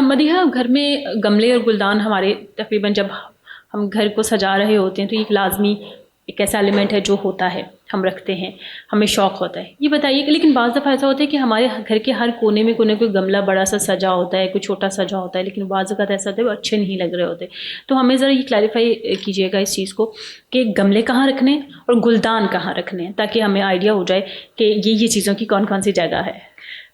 مدیحہ گھر میں گملے اور گلدان ہمارے تقریباً جب ہم گھر کو سجا رہے ہوتے ہیں تو ایک لازمی ایک ایسا ایلیمنٹ ہے جو ہوتا ہے، ہم رکھتے ہیں، ہمیں شوق ہوتا ہے. یہ بتائیے کہ لیکن بعض دفعہ ایسا ہوتا ہے کہ ہمارے گھر کے ہر کونے میں کوئی گملہ بڑا سا سجا ہوتا ہے، کوئی چھوٹا سجا ہوتا ہے، لیکن بعض اوقات ایسا ہوتا ہے وہ اچھے نہیں لگ رہے ہوتے. تو ہمیں ذرا یہ کلیریفائی کیجیے گا اس چیز کو کہ گملے کہاں رکھنے اور گلدان کہاں رکھنے، تاکہ ہمیں آئیڈیا ہو جائے کہ یہ چیزوں کی کون کون سی جگہ ہے.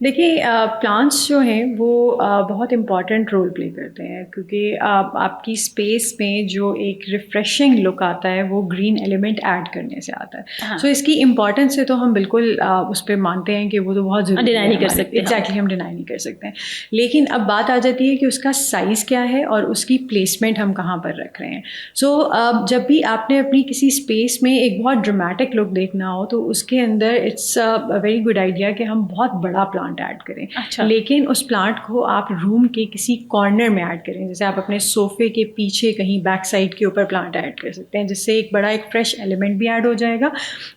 دیکھیے پلانٹس جو ہیں وہ بہت امپورٹنٹ رول پلے کرتے ہیں، کیونکہ آپ کی اسپیس میں جو ایک ریفریشنگ لک آتا ہے وہ گرین ایلیمنٹ ایڈ کرنے سے آتا ہے. سو اس کی امپورٹنس سے تو ہم بالکل اس پہ مانتے ہیں کہ وہ تو بہت ضروری ڈینائی نہیں کر سکتے. ایگزیکٹلی ہم ڈینائی نہیں کر سکتے ہیں. لیکن اب بات آ جاتی ہے کہ اس کا سائز کیا ہے اور اس کی پلیسمنٹ ہم کہاں پر رکھ رہے ہیں. سو جب بھی آپ نے اپنی کسی اسپیس میں ایک بہت ڈرمیٹک لک دیکھنا ہو تو اس کے اندر it's a very good idea کہ ہم بہت بڑا پلانٹ ایڈ کریں. لیکن اس پلانٹ کو آپ روم کے کسی کارنر میں ایڈ کریں، جیسے آپ اپنے صوفے کے پیچھے کہیں بیک سائڈ کے اوپر پلانٹ ایڈ کر سکتے ہیں، جس سے ایک بڑا ایک فریش ایلیمنٹ بھی ایڈ ہو جائے گا.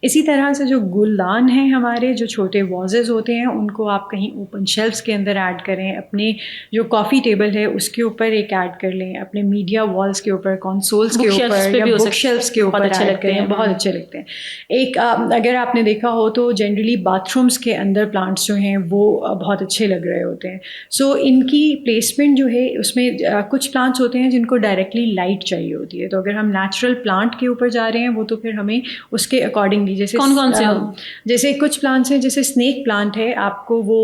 اسی طرح سے جو گلدان ہیں ہمارے، جو چھوٹے وازز ہوتے ہیں، ان کو آپ کہیں اوپن شیلفس کے اندر ایڈ کریں، اپنے جو کافی ٹیبل ہے اس کے اوپر ایک ایڈ کر لیں، اپنے میڈیا والس کے اوپر، کنسولس کے اوپر یا بک شیلفس کے اوپر ایڈ کریں. بہت اچھے لگتے ہیں. ایک اگر آپ نے دیکھا ہو تو جنرلی باتھ رومس کے اندر پلانٹس جو ہیں وہ بہت اچھے لگ رہے ہوتے ہیں. سو ان کی پلیسمنٹ جو ہے اس میں کچھ پلانٹس ہوتے ہیں جن کو ڈائریکٹلی لائٹ چاہیے ہوتی ہے، تو اگر ہم نیچرل پلانٹ کے اوپر جا رہے ہیں وہ تو پھر ہمیں اس کے اکارڈنگلی، جیسے کون سے جیسے کچھ پلانٹس ہیں، جیسے اسنیک پلانٹ ہے، آپ کو وہ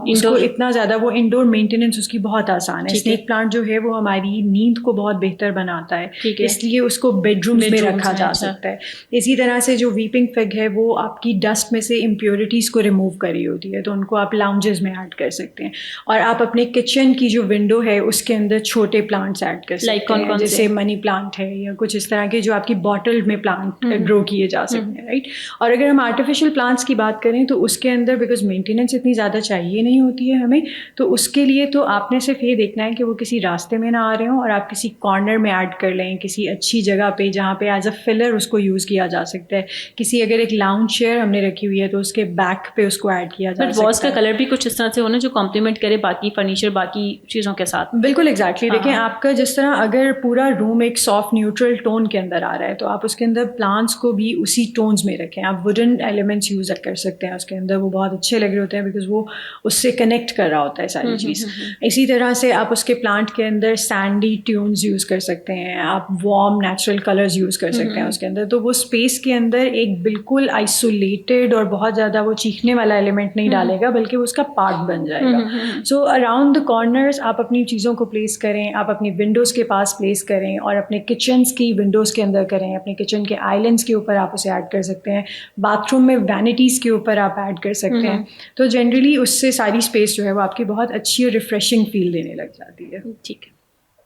اس کو اتنا زیادہ وہ انڈور مینٹیننس اس کی بہت آسان ہے. اسنیک پلانٹ جو ہے وہ ہماری نیند کو بہت بہتر بناتا ہے، اس لیے اس کو بیڈ رومز میں رکھا جا سکتا ہے. اسی طرح سے جو ویپنگ فگ ہے وہ آپ کی ڈسٹ میں سے امپیورٹیز کو ریموو کر رہی ہوتی ہے، تو ان کو آپ لاؤنجز میں ایڈ کر سکتے ہیں. اور آپ اپنے کچن کی جو ونڈو ہے اس کے اندر چھوٹے پلانٹس ایڈ کر سکتے ہیں، جیسے منی پلانٹ ہے یا کچھ اس طرح کے جو آپ کی بوٹل میں پلانٹ گرو کیے جا سکتے ہیں، رائٹ. اور اگر ہم آرٹیفیشیل پلانٹس کی بات کریں تو اس کے اندر بیکاز مینٹیننس اتنی زیادہ چاہیے نہیں ہوتی ہے ہمیں، تو اس کے لیے تو آپ نے صرف یہ دیکھنا ہے کہ وہ کسی راستے میں نہ آ رہے ہوں، اور آپ کسی کارنر میں ایڈ کر لیں، کسی اچھی جگہ پہ جہاں پہ ایز اے فلر اس کو یوز کیا جا سکتا ہے. کسی اگر ایک لاؤنج چیئر ہم نے رکھی ہوئی ہے تو اس کے بیک پہ اس کو ایڈ کیا جا سکتا ہے. واز کا کلر بھی کچھ اس طرح سے ہونا جو کمپلیمنٹ کرے باقی فرنیچر، باقی چیزوں کے ساتھ. بالکل ایگزیکٹلی. دیکھیں آپ کا جس طرح اگر پورا روم ایک سافٹ نیوٹرل ٹون کے اندر آ رہا ہے تو آپ اس کے اندر پلانٹس کو بھی اسی ٹونز میں رکھیں. آپ ووڈن ایلیمنٹس یوز کر سکتے ہیں اس کے اندر، وہ بہت اچھے لگ رہے ہوتے ہیں بیکاز وہ اس سے کنیکٹ کر رہا ہوتا ہے ساری چیز. اسی طرح سے آپ اس کے پلانٹ کے اندر سینڈی ٹیونز یوز کر سکتے ہیں، آپ وارم نیچرل کلرز یوز کر سکتے ہیں اس کے اندر. تو وہ اسپیس کے اندر ایک بالکل آئسولیٹڈ اور بہت زیادہ وہ چیخنے والا ایلیمنٹ نہیں ڈالے گا، بلکہ وہ اس کا پارٹ بن جائے گا. سو اراؤنڈ دا کارنرز آپ اپنی چیزوں کو پلیس کریں، آپ اپنی ونڈوز کے پاس پلیس کریں، اور اپنے کچنس کی ونڈوز کے اندر کریں، اپنے کچن کے آئلینڈس کے اوپر آپ اسے ایڈ کر سکتے ہیں، باتھ روم میں وینیٹیز کے اوپر آپ ایڈ کر سکتے ہیں. تو جنرلی اس سے ساری اسپیس جو ہے وہ آپ کی بہت اچھی اور ریفریشنگ فیل دینے لگ جاتی ہے. ٹھیک ہے.